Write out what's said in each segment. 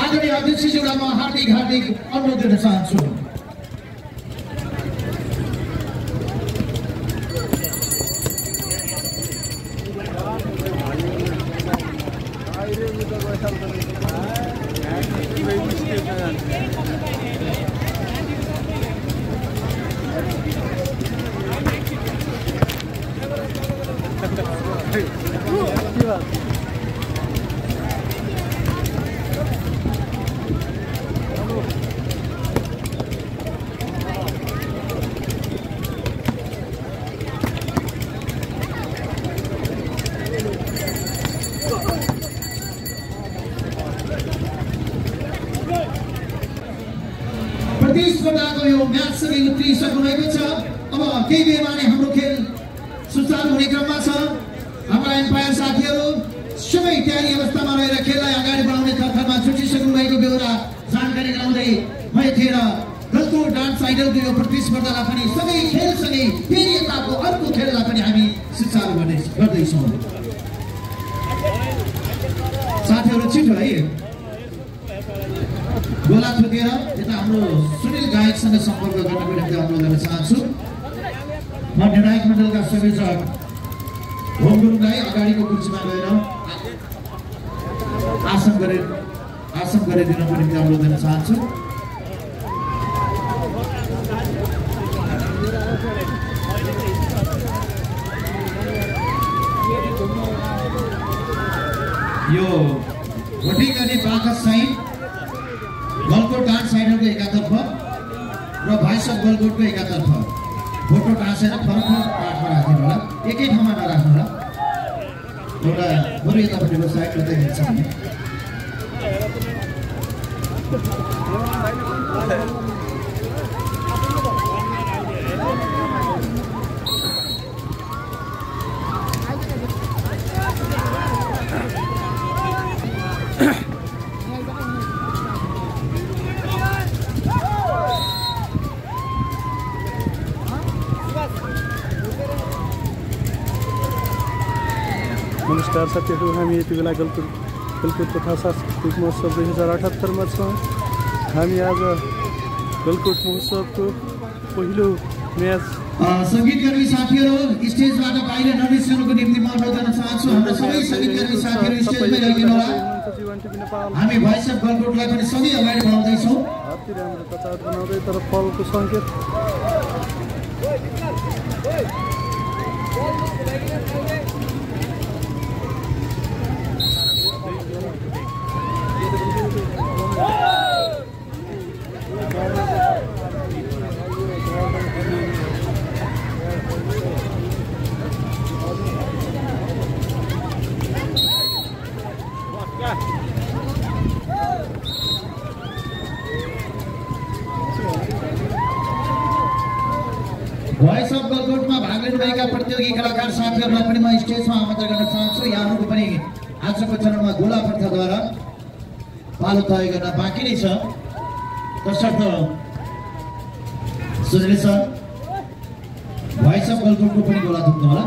आदरणीय अध्यक्षज्यूलाई म हार्दिक अनुरोध गर्न चाहन्छु। प्रतिस्पर्धाको यो म्याचसँगै उत्रिसक्नु भएको छ। अब केही बेरमा नै हाम्रो खेल सुचारू हुने क्रममा छ। हाम्रा एम्पायर साथीहरू सबै तयारी अवस्थामा रहेर खेललाई अगाडि बढाउने तर्फमा छुटिसक्नु भएको बेहोरा जानकारी गराउँदै म यतिखेर गलकुट डान्स आइडलको यो प्रतिस्पर्धालाई पनि सँगै खेलसँगै फेरि यताको अर्को खेललाई पनि हामी सुचारू गर्दैछौँ। साथीहरू छिटो है गोला थुकेर यता हाम्रो सुनिल गायकसँग सम्पर्क गर्नको निम्ति अनुरोध गर्न चाहन्छु। म निर्णायक मण्डलका संयोजक होम गुरुङलाई अगाडिको कुर्सीमा गएर आसन गरिदिनको निम्ति अनुरोध गर्न चाहन्छु। यो भोटी गर्ने बाकस चाहिँ गलकुट डान्स आइडलको एकातर्फ र भोइस अफ गलकुटको एकातर्फ फोटो टाँसेर फरक पाठमा राखिदिनु होला, एकै ठाउँमा नराख्नु होला। एउटा बरु यतापट्टिको साइड उतै हिँड्छ भने नमस्कार साथीहरू, हामी यति बेला गलकुट कथा सांस्कृतिक महोत्सव 2078 मा छौँ। हामी आज गलकुट महोत्सवको पहिलो म्याच संगीतकर्मी साथीहरू स्टेजबाट बाहिर ननिस्कनुको निम्ति म अनुरोध गर्न चाहन्छु। हाम्रो सबै संगीतकर्मी साथीहरू स्टेजमै रहिदिनु होला। हामी भोइस अफ गलकुटलाई पनि सँगै अगाडि बढाउँदैछौँ। अति राम्रो प्रचार बनाउँदै तर फलको सङ्केत भोइस अफ गलकुटमा भाग लिनुभएका प्रतियोगी कलाकार साथीहरूलाई पनि म स्टेजमा आमन्त्रण गर्न चाहन्छु। यहाँहरूको पनि आजको चरणमा गोला प्रथाद्वारा पालो तय गर्न बाँकी नै छ। तसर्थ सुनिल सर भोइस अफ गलकुटको पनि गोला थुक्नु होला।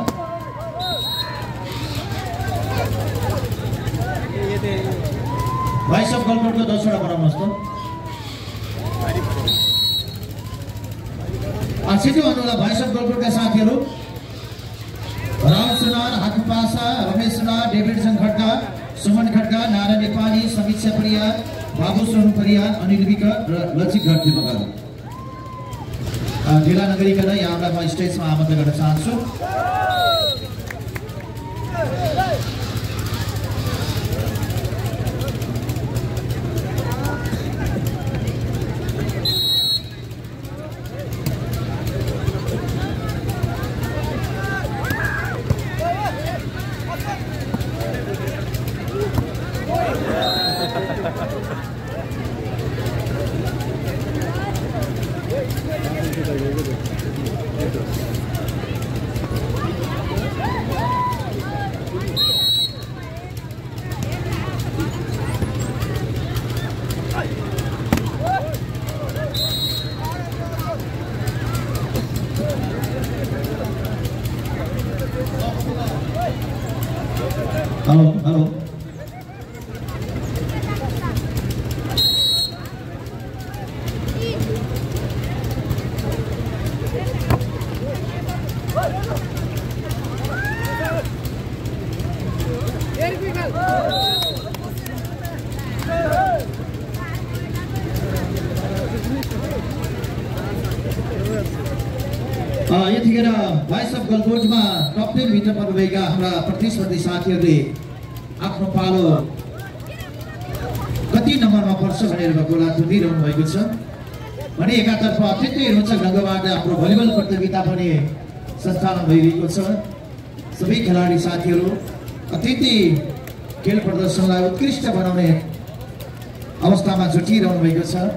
भोइस अफ गलकुटको 10वटा बनाउनुहोस् त। छिटो भन्नु होला भोइस अफ गलकुटका साथीहरू। राम सुनार, हाथी पासा, रमेश सुनार, डेभिडसन खड्का, सुमन खड्का, नारा नेपाली, समीक्षा परियार, बाबु सोनु परियार, अनिल विकर र लचित घरती बगाल। ढिला नगरिकन यहाँलाई म स्टेजमा आमन्त्रण गर्न चाहन्छु। यतिखेर भोइस अफ गलकोटमा टप 10 भित्र पर्नुभएका हाम्रा प्रतिस्पर्धी साथीहरूले आफ्नो पालो कति नम्बरमा पर्छ भनेर गोला तुलिरहनु भएको छ भने एकातर्फ अत्यन्तै रोचक ढङ्गबाट हाम्रो भलिबल प्रतियोगिता पनि सञ्चालन भइरहेको छ सबै खेलाडी साथीहरू अत्यन्तै खेल प्रदर्शनलाई उत्कृष्ट बनाउने अवस्थामा जुटिरहनु भएको छ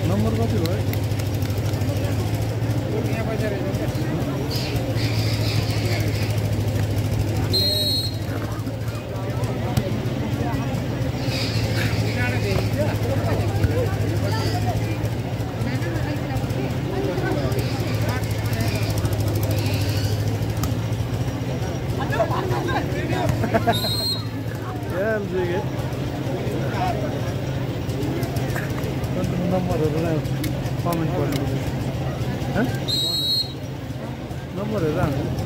नम्बर कति भयो नम्बरहरू कमेन्ट गर्नु नम्बरहरू हाल्नु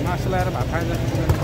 मासुलाएर भात खान्छ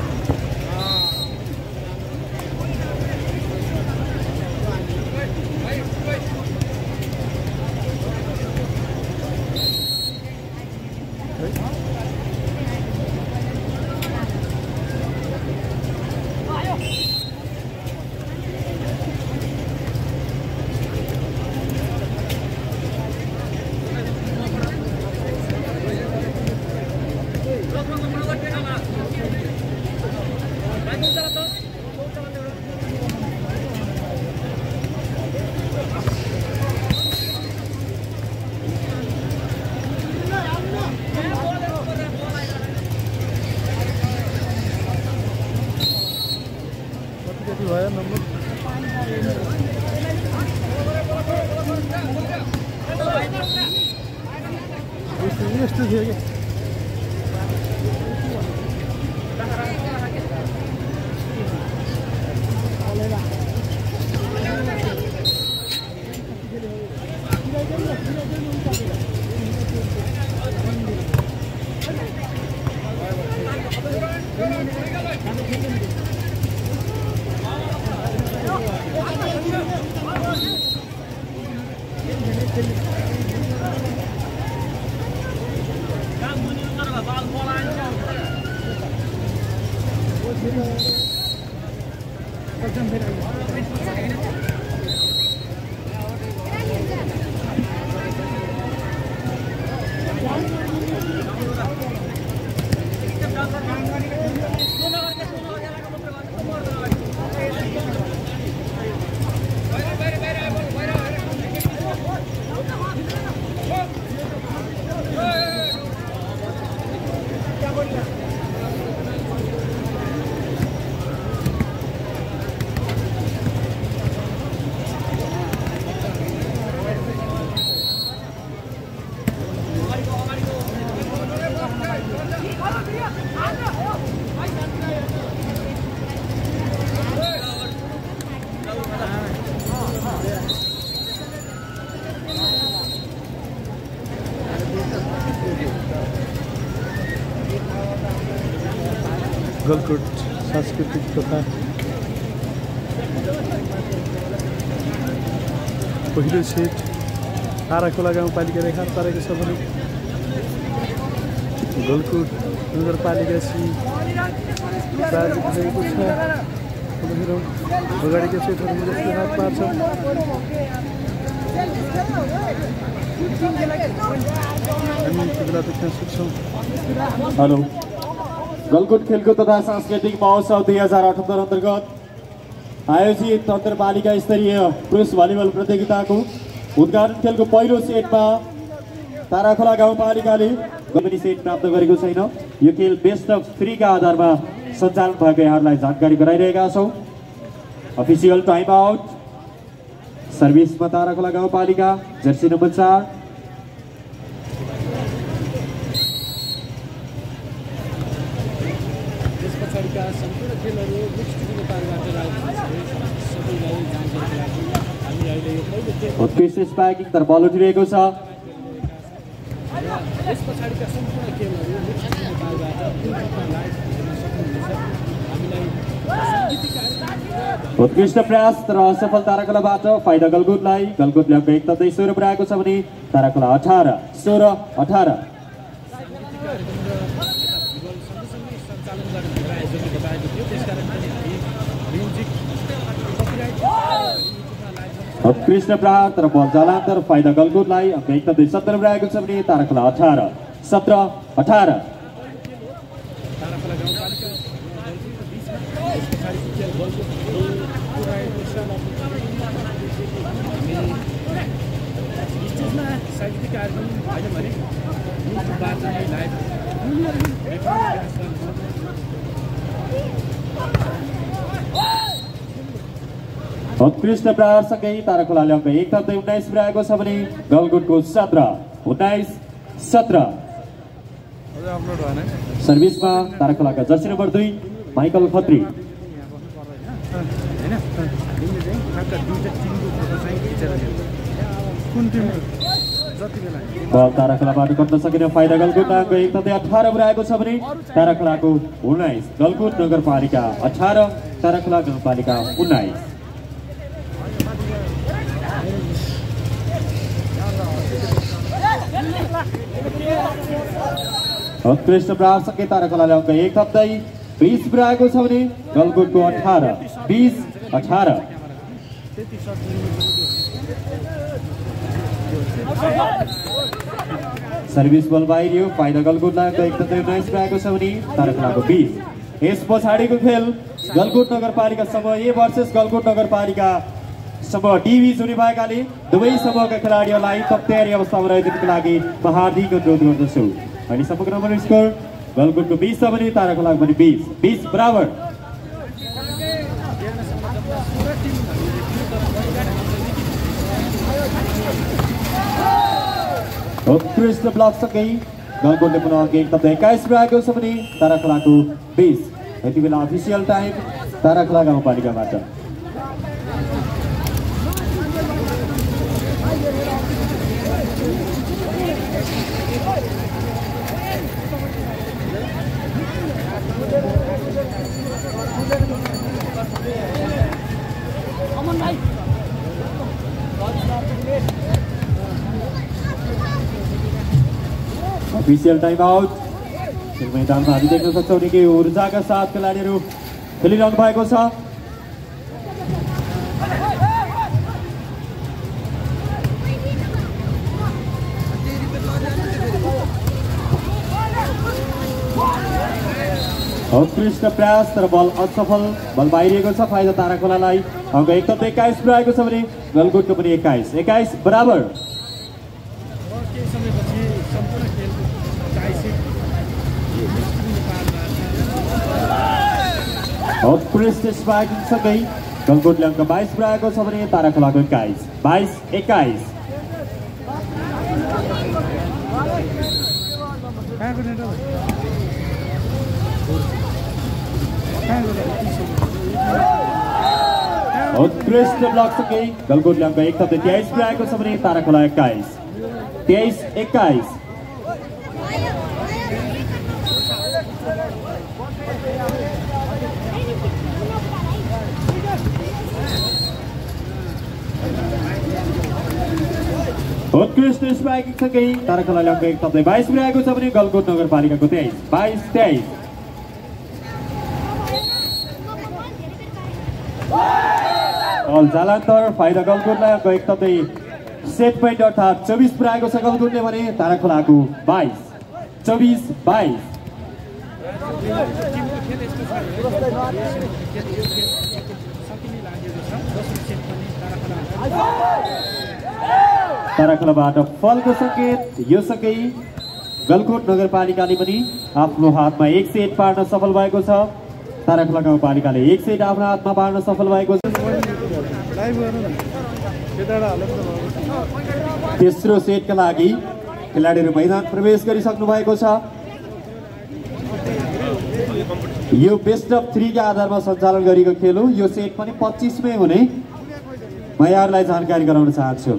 भयो नम्बर यस्तो थियो कि गलकुट सांस्कृतिक तथा पहिलो सेट ताराखोला गाउँपालिका रेखा तरेको छ भने गलकुट नगरपालिका सी पराजित भएको छ। अब हेरौँ अगाडिका सेटहरू जसले हात पार्छ। हामी त्यो बेला देख्न सक्छौँ। हेलो, गलकुट खेलकुद तथा सांस्कृतिक महोत्सव 2078 अन्तर्गत आयोजित अन्तरपालिका स्तरीय पुरुष भलिबल प्रतियोगिताको उद्घाटन खेलको पहिलो सेटमा ताराखोला गाउँपालिकाले गम्भीर सेट प्राप्त गरेको छैन। यो खेल बेस्ट अफ 3 का आधारमा सञ्चालन भएको यहाँहरूलाई जानकारी गराइरहेका छौँ। Official time out. सर्भिसमा ताराखोला गाउँपालिका, जर्सी नम्बर 4। उत्कृष्ट स्पाइकिङ तर बल उठिरहेको छ। उत्कृष्ट प्रयास तर असफल ताराखोलाबाट फाइदा गलकुटलाई। गलकुटले अङ्क 1 तथै 16 पुर्याएको छ भने ताराखोला 18-16-18। उत्कृष्ट प्रहार तर बल जलान्तर फाइदा गलकुटलाई। अङ्क 1 तथै 17 पुर्याएको छ भने ताराखोला 18-17-18। उत्कृष्ट प्रहारसँगै ताराखोलाले अङ्क 1 तथै 19 पुर्याएको छ भने गलकुटको 17-19-17। सर्भिसमा ताराखोलाका जर्सी नम्बर 2 माइकल खत्री। बल ताराखोलाबाट गर्न सकेन फाइदा गलकुट। अङ्क 1 तथै 18 पुर्याएको छ भने ताराखोलाको 19। गलकुट नगरपालिका 18, ताराखोला गाउँपालिका 19। उत्कृष्ट प्रहारसँगै ताराखोलाले अङ्क 1 थप्दै 20 पुर्याएको छ भने गलकुटको 18-20-18। सर्भिस बल बाहिरियो फाइदा गलकुटलाई। अङ्क 1 तथै 19 पुर्याएको छ भने ताराखोलाको 20। यस पछाडिको खेल गलकुट नगरपालिका समूह ए भर्सेस गलकुट नगरपालिका समूह डी बीच हुने भएकाले दुवै समूहका खेलाडीहरूलाई तयारी अवस्थामा रहेको लागि म हार्दिक अनुरोध गर्दछु। अनि समग्र नम्बर स्कोर गलकुटको 20 छ भने ताराखोलाको पनि 20 बराबर। उत्कृष्ट ब्लकसँगै गलकुटले पुनः अङ्क 1 तथा 21 पुर्याएको छ भने ताराखोलाको 20। यति बेला अफिसियल टाइम ताराखोला गाउँपालिकाबाट। Official time out. खेल मैदानमा हामी देख्न सक्छौँ निकै ऊर्जाका साथ खेलाडीहरू खेलिरहनु भएको छ। उत्कृष्ट प्रयास तर बल असफल, बल बाहिरिएको छ। फाइदा ताराखोलालाई। अङ्क 1 तथा 21 पुर्याएको छ भने गलकुटको पनि 21 बराबर। उत्कृष्ट स्पाइकिङसँगै गलकुटले अङ्क 22 पुर्याएको छ भने ताराखोलाको 22-21। उत्कृष्ट ब्लकसँगै गलकुटले अङ्क 1 तथा 23 पुर्याएको छ भने ताराखोला 21-21। उत्कृष्ट स्ट्राइकिङ सँगै ताराखोलाले अङ्क एक थप्दै 22 पुर्याएको छ भने गलकोट नगरपालिकाको 23-22-23। अल जालान्तर फाइदा गलकोटलाई अङ्क एक थप्दै सेट पोइन्ट अर्थात् 24 पुर्याएको छ गलकोटले भने ताराखोलाको 22-24-22। ताराखोलाबाट फलको सङ्केत यो सँगै गलकोट नगरपालिकाले पनि आफ्नो हातमा एक सेट पार्न सफल भएको छ। ताराखोला गाउँपालिकाले एक सेट आफ्नो हातमा पार्न सफल भएको छ। तेस्रो सेटका लागि खेलाडीहरू मैदान प्रवेश गरिसक्नु भएको छ। यो बेस्ट अफ 3 का आधारमा सञ्चालन गरिएको खेल हो। यो सेट पनि 25 मै हुने म यहाँहरूलाई जानकारी गराउन चाहन्छु।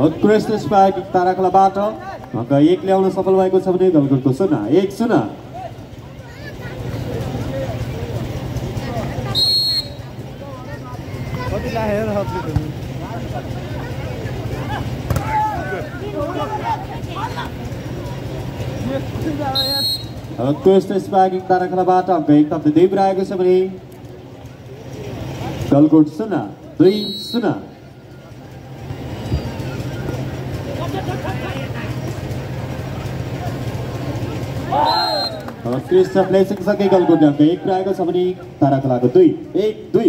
उत्कृष्ट स्ट्राइक ताराखोलाबाट अङ्क 1 ल्याउन सफल भएको छ भने गलकोटको 0-1-0। उत्कृष्ट स्ट्राइकिङ ताराखोलाबाट अङ्क 1 थप्दै 2 पुर्याएको छ भने गलकोट 0-2-0। उत्कृष्ट प्लेसिङ सँगै गलकोटले अङ्क 1 पुर्याएको छ भने ताराखोलाको 2-1-2।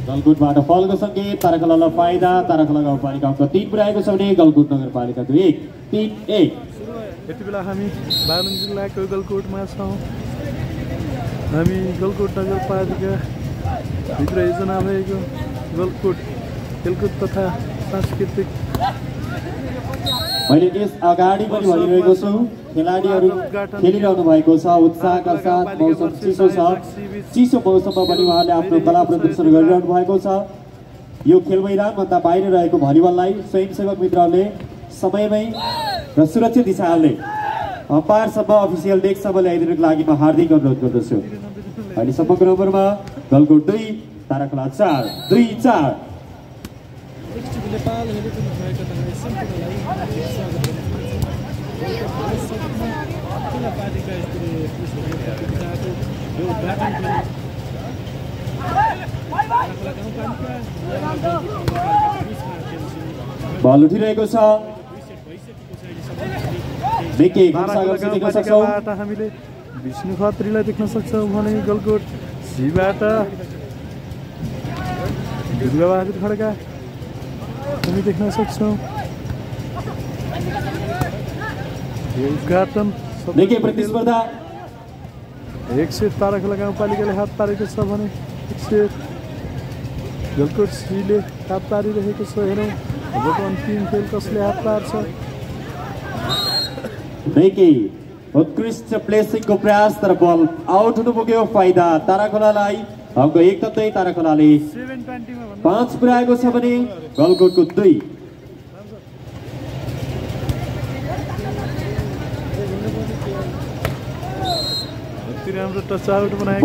गलकोटबाट फलको सङ्केत ताराखोलालाई फाइदा। ताराखोला गाउँपालिका अङ्क 3 पुर्याएको छ भने गलकोट नगरपालिकाको 1-3-1। यति बेला हामी बागलुङ जिल्लाको गलकोटमा छौँ। हामी गलकोट नगरपालिका भित्र योजना भएको गलकोट खेलकुद तथा सांस्कृतिक मैले यस अगाडि पनि भनिरहेको छु खेलाडीहरू खेलिरहनु भएको छ उत्साहका साथ। मौसम चिसो छ, चिसो मौसममा पनि उहाँले आफ्नो कला प्रदर्शन गरिरहनु भएको छ। यो खेल मैदानभन्दा बाहिर रहेको भलिबललाई स्वयंसेवक मित्रहरूले समयमै र सुरक्षित हिसाबले अम्पायरसम्म अफिसियल डेस्कसम्म ल्याइदिनुको लागि म हार्दिक अनुरोध गर्दछु। अहिले समग्र ओभरमा गलकोट 2 ताराखोला 4-2-4। बल उठिरहेको छ। हामीले विष्णु खत्रीलाई देख्न सक्छौँ भने गलकोट सीबाट दुर्गाबहादुर खड्का हामी देख्न सक्छौँ। उद्घाटन प्रतिस्पर्धा 1 सेट ताराखोला गाउँपालिकाले हात पारेको छ भने 1 सेट गलकोट सीले हात पारिरहेको छ। हेरौँ अबको अन्तिम खेल कसले हात पार्छ। उत्कृष्ट प्लेसिङको प्रयास तर बल आउट हुनु पुग्यो। फाइदा ताराखोलालाई अङ्क 1 थप्दै ताराखोलाले 5 पुर्याएको छ भने गलकोटको 2।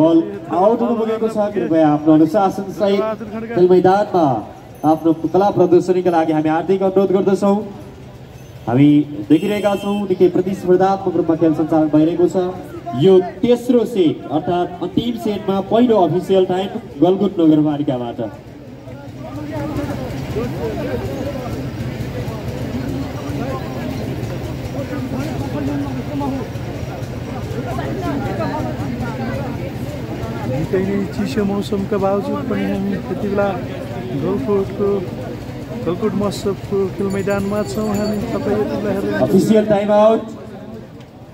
बल आउट हुनु पुगेको छ। कृपया आफ्नो अनुशासन सहित खेल मैदानमा आफ्नो कला प्रदर्शनीका लागि हामी हार्दिक अनुरोध गर्दछौँ। हामी देखिरहेका छौँ निकै प्रतिस्पर्धात्मक रूपमा खेल सञ्चालन भइरहेको छ। यो तेस्रो सेट अर्थात् अन्तिम सेटमा पहिलो अफिसियल टाइम गलकोट नगरपालिकाबाट। निकै नै चिसो मौसमका बावजुद पनि हामी यति बेला गलकोट महोत्सवको खेल मैदानमा छौँ। हामी तपाईँ यति बेला हेर्दै अफिसियल टाइम आउट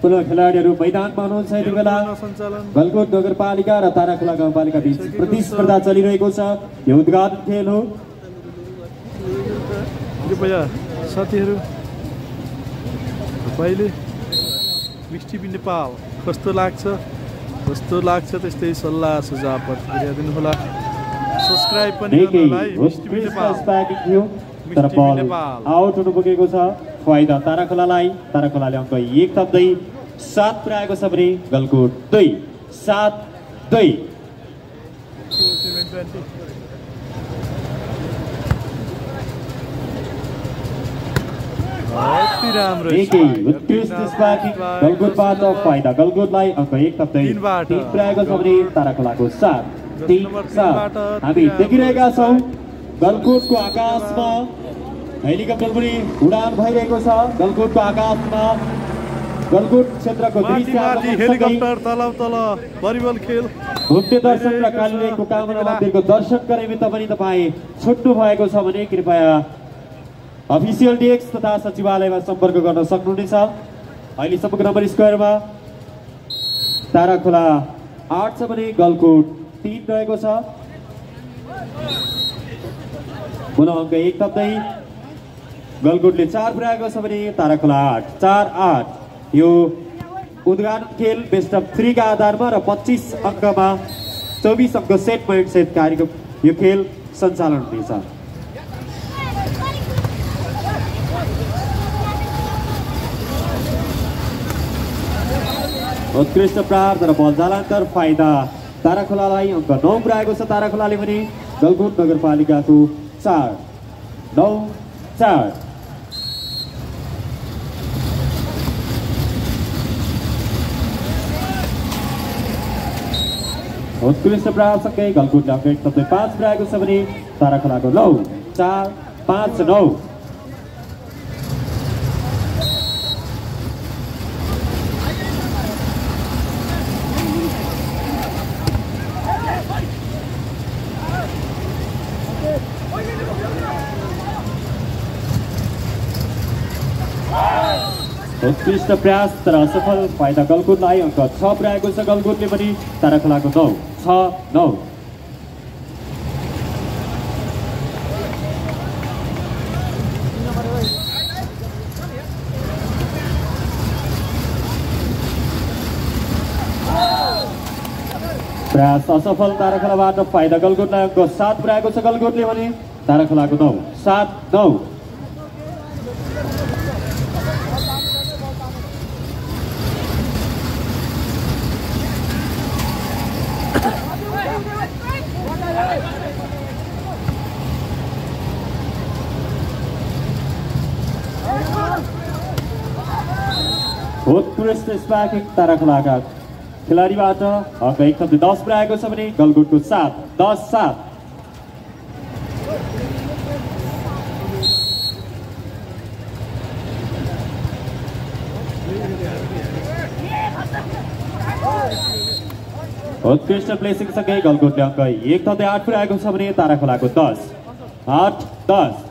पुनः खेलाडीहरू मैदानमा हुनुहुन्छ यति बेला। गलकोट नगरपालिका र ताराखोला गाउँपालिका बीच प्रतिस्पर्धा चलिरहेको छ। यो उद्घाटन खेल हो। कृपया साथीहरू तपाईँले मिक्स टिभी नेपाल कस्तो लाग्छ त्यस्तै सल्लाह सुझाव प्रतिक्रिया दिनुहोला। सब्स्क्राइब पनि गर्नुहोला है मिक्स टिभी नेपाल। तर बल आउट हुनु पुगेको छ। फाइदा ताराखोलालाई। ताराखोलाले अङ्क 1 थप्दै 7 पुर्याएको छ भने गलकोट 2 7-2। उत्कृष्ट स्पार्किङ गलकोटबाट फाइदा। गलकोटलाई अङ्क 1 थप्दै 3 पुर्याएको छ भने ताराखोलाको 7-3-7। हामी देखिरहेका छौँ गलकोटको आकाशमा हेलिकप्टर पनि उडान भइरहेको छ। गलकोटको आकाशमा गलकोट क्षेत्रको दृश्य हेलिकप्टर तल भलिबल खेल घुम्ने दर्शक र कालीको कामना मन्दिरको दर्शन गर्ने निमित्त पनि तपाईँ छुट्नु भएको छ भने कृपया अफिसियल डेस्क तथा सचिवालयमा सम्पर्क गर्न सक्नुहुनेछ। अहिले समग्र नम्बर स्क्वायरमा ताराखोला 8 छ भने गलकोट 3 रहेको छ। पुनः अङ्क 1 थप्दै गलकोटले 4 पुर्याएको छ भने ताराखोला 8 4-8। यो उद्घाटन खेल बेस्ट अफ 3 का आधारमा र 25 अङ्कमा 24 अङ्क सेट पोइन्ट सेट कार्यक्रम यो खेल सञ्चालन हुनेछ। उत्कृष्ट प्रहार तर बल जालान्तर फाइदा ताराखोलालाई अङ्क 9 पुर्याएको छ। ताराखोलाले भने गलकोट नगरपालिकाको 4-9-4। उत्कृष्ट प्रहारसँगै गलकोटले अङ्क 1 थप्दै 5 पुर्याएको छ भने ताराखोलाको 9-4-5-9। उत्कृष्ट प्रयास तर असफल फाइदा गलकोटलाई अङ्क 6 पुर्याएको छ। गलकोटले पनि ताराखोलाको 9-6-9। प्रयास असफल ताराखोलाबाट फाइदा गलकोटलाई अङ्क 7 पुर्याएको छ। गलकोटले भने ताराखोलाको 9-7-9। उत्कृष्ट स्पार्किङ ताराखोलाका खेलाडीबाट अङ्क 1 थप्दै 10 पुर्याएको छ भने गलकोटको 7-10-7। उत्कृष्ट प्लेसिङसँगै गलकोटले अङ्क 1 थप्दै 8 पुर्याएको छ भने ताराखोलाको 10-8-10।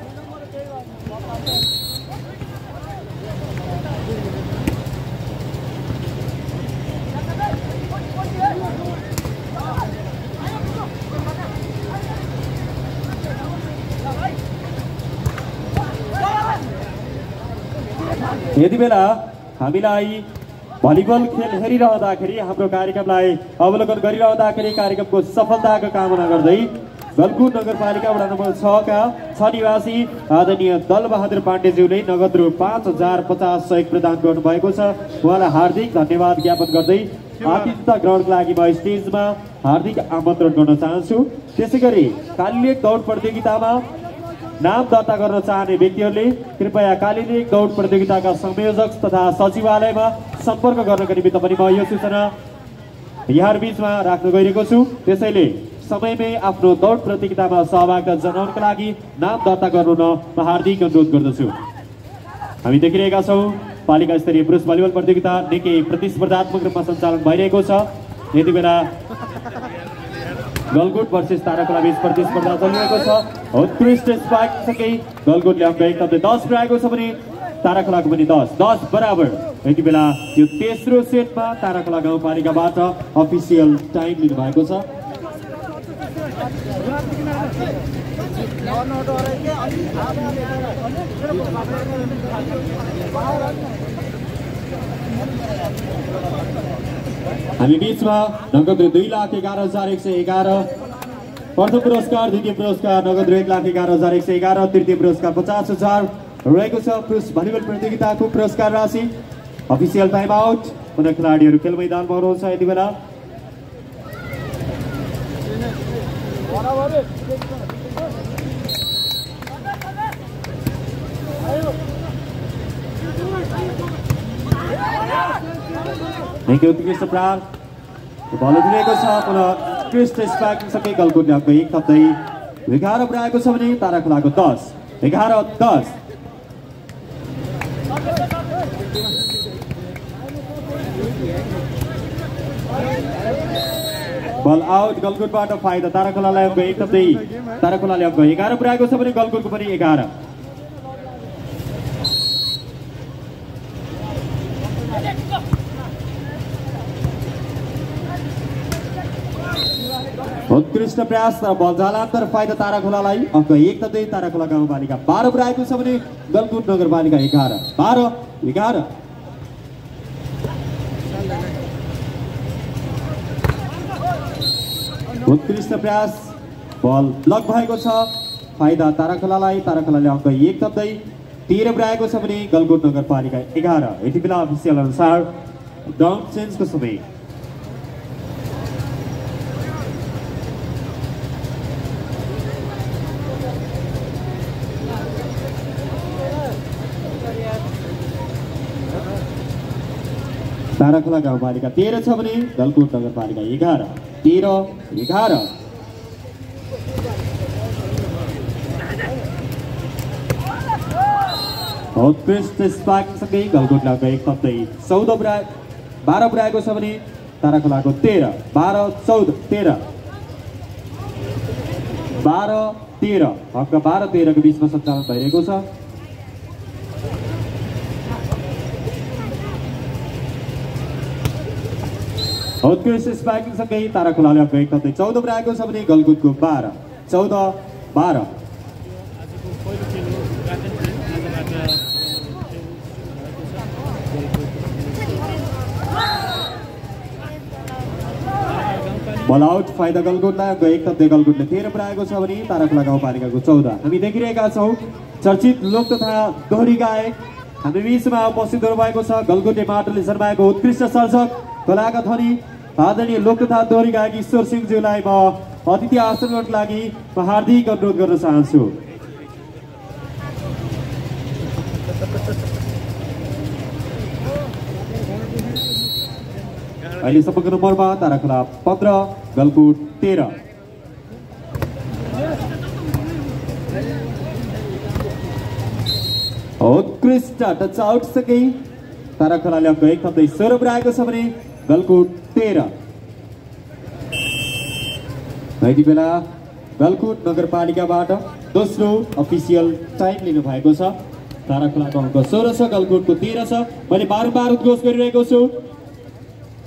यति बेला हामीलाई भलिबल खेल हेरिरहँदाखेरि हाम्रो कार्यक्रमलाई अवलोकन गरिरहँदाखेरि कार्यक्रमको सफलताको कामना गर्दै गलकोट नगरपालिका वडा नम्बर 6 का 6 निवासी आदरणीय दलबहादुर पाण्डेज्यूले नगद रु 5050 सहयोग प्रदान गर्नुभएको छ। उहाँलाई हार्दिक धन्यवाद ज्ञापन गर्दै आतिथ्यता ग्रहणको लागि म स्टेजमा हार्दिक आमन्त्रण गर्न चाहन्छु। त्यसैगरी कालीलेक दौड प्रतियोगितामा नाम दर्ता गर्न चाहने व्यक्तिहरूले कृपया कालीलेक दौड प्रतियोगिताका संयोजक तथा सचिवालयमा सम्पर्क गर्नका निमित्त पनि म यो सूचना यहाँहरु बीचमा राख्न गइरहेको छु। त्यसैले समयमै आफ्नो दौड प्रतियोगितामा सहभागिता जनाउनका लागि नाम दर्ता गर्नु म हार्दिक अनुरोध गर्दछु। हामी देखिरहेका छौँ पालिका स्तरीय पुरुष भलिबल प्रतियोगिता निकै प्रतिस्पर्धात्मक रूपमा सञ्चालन भइरहेको छ। यति बेला गलकोट वर्सेस ताराखोला बीच प्रतिस्पर्धा चलिरहेको छ। उत्कृष्ट स्पाइक सँगै गलकोटले अङ्क 1 थप्दै 10 पुर्याएको छ भने ताराखोलाको पनि 10 बराबर। यति बेला यो तेस्रो सेटमा ताराखोला गाउँपालिकाबाट अफिसियल टाइम लिनुभएको छ। हामी बीचमा नगद 2,11,111 प्रथम पुरस्कार, द्वितीय पुरस्कार नगद 1,11,111, तृतीय पुरस्कार 50,000 रहेको छ। पुरुष भलिबल प्रतियोगिताको पुरस्कार राशि। Official time out. पुनः खेलाडीहरू खेल मैदानमा हुनुहुन्छ यति बेला। उत्कृष्ट प्रहार बल दिएको छ। पुनः उत्कृष्ट स्पाइकिङसँगै गलकुटले अङ्क 1 थप्दै 11 पुर्याएको छ भने ताराखोलाको 10 11-10। बल आउट गलकुटबाट फाइदा ताराखोलालाई अङ्क 1 थप्दै ताराखोलाले अङ्क 11 पुर्याएको छ भने गलकुटको पनि 11। उत्कृष्ट प्रयास तर बल जालान्तर फाइदा ताराखोलालाई अङ्क 1 थप्दै ताराखोला गाउँपालिका 12 पुर्याएको छ भने गलकुट नगरपालिका 11 उत्कृष्ट प्रयास बल ब्लक भएको छ। फाइदा ताराखोलालाई ताराखोलाले अङ्क 1 थप्दै 13 पुर्याएको छ भने गलकुट नगरपालिका 11। यति बेला अफिसियल अनुसार ग्राउन्ड चेन्जको समय। ताराखोला गाउँपालिका 13 छ भने गलकुट नगरपालिका 11 13-11। उत्कृष्ट स्पाइकिङसँगै गलकुटले अङ्क 1 थप्दै 12 पुर्याएको छ भने ताराखोलाको 13 12-14 12-13 अङ्क 12-13 को बीचमा सञ्चालन भइरहेको छ। उत्कृष्ट स्पाइकिङसँगै ताराखोलाले अङ्क 1 थप्दै 14 पुर्याएको छ भने गलकुटको 14-12। बल आउट फाइदा गलकुटलाई अङ्क 1 थप्दै गलकुटले 13 पुर्याएको छ भने ताराखोला गाउँपालिकाको 14। हामी देखिरहेका छौँ चर्चित लोक तथा दोहोरी गायक हामी बीचमा उपस्थित हुनुभएको छ। गलकुटे माटोले जन्माएको उत्कृष्ट सर्जक कलाका ध्वनि आदरणीय लोक तथा दोहोरी गायक ईश्वर सिंहज्यूलाई म अतिथि आसन गर्नको लागि हार्दिक अनुरोध गर्न चाहन्छु। अहिलेसम्मको नम्बरमा ताराखोला 15 गलकुट 13। उत्कृष्ट टच आउटसँगै ताराखोलाले अङ्क 1 थप्दै 16 पुर्याएको छ भने गलकुट 13। यति बेला गलकुट नगरपालिकाबाट दोस्रो अफिसियल टाइम लिनु भएको छ। ताराखोलाको अङ्क 16 छ, गलकुटको 13 छ। मैले बारम्बार उद्घोष गरिरहेको छु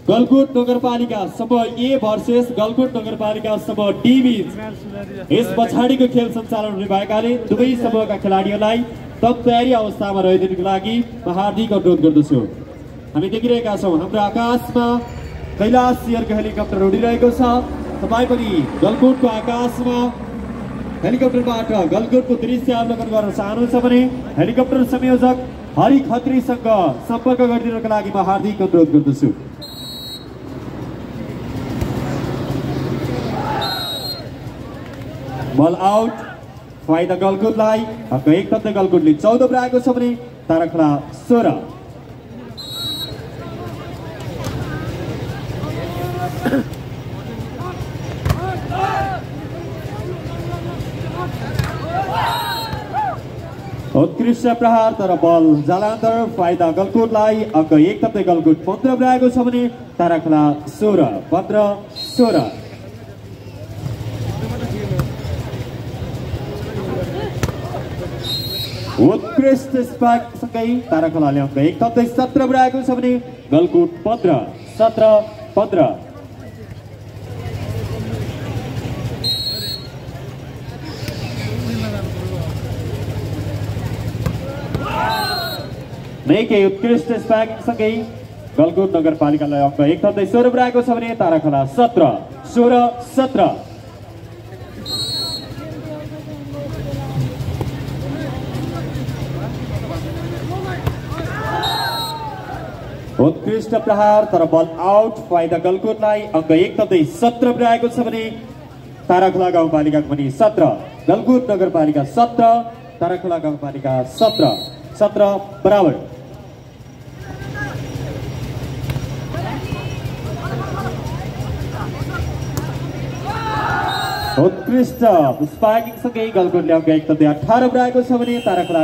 गलकुट नगरपालिका समूह ए भर्सेस गलकुट नगरपालिका समूह डी बीच यस पछाडिको खेल सञ्चालन हुने भएकाले दुवै समूहका खेलाडीहरूलाई तब तयारी अवस्थामा रहिदिनुको लागि म हार्दिक अनुरोध गर्दछु। हामी देखिरहेका छौँ हाम्रो आकाशमा कैलाश एयरको हेलिकप्टर उडिरहेको छ। तपाईँ पनि गलकुटको आकाशमा हेलिकप्टरबाट गलकुटको दृश्य अवलोकन गर्न चाहनुहुन्छ भने हेलिकप्टर संयोजक हरि खत्रीसँग सम्पर्क गरिदिनको लागि म हार्दिक अनुरोध गर्दछु। बल आउट फाइदा गलकुटलाई अङ्क 1 थप्दै गलकुटले 14 पुर्याएको छ भने ताराखोला 16। उत्कृष्ट प्रहार तर बल जालान्तर फाइदा गलकुटलाई अङ्क 1 थप्दै गलकुट 15 पुर्याएको छ भने ताराखोला 16 15-16। उत्कृष्ट स्पाइक सँगै ताराखोलाले अङ्क 1 थप्दै 17 पुर्याएको छ भने गलकुट 15 17-15। निकै उत्कृष्ट स्पाइकिङ सँगै गलकुट नगरपालिकालाई अङ्क 1 थप्दै 16 पुर्याएको छ भने ताराखोला 17-16-17। उत्कृष्ट प्रहार तर बल आउट, फाइदा गलकुटलाई अङ्क 1 थप्दै 17 पुर्याएको छ भने ताराखोला गाउँपालिकाको पनि 17। गलकुट नगरपालिका 17 ताराखोला गाउँपालिका 17 बराबर। उत्कृष्ट स्पाइकिङ सँगै गलकुटले अङ्क 1 थप्दै 18 पुर्याएको छ भने ताराखोला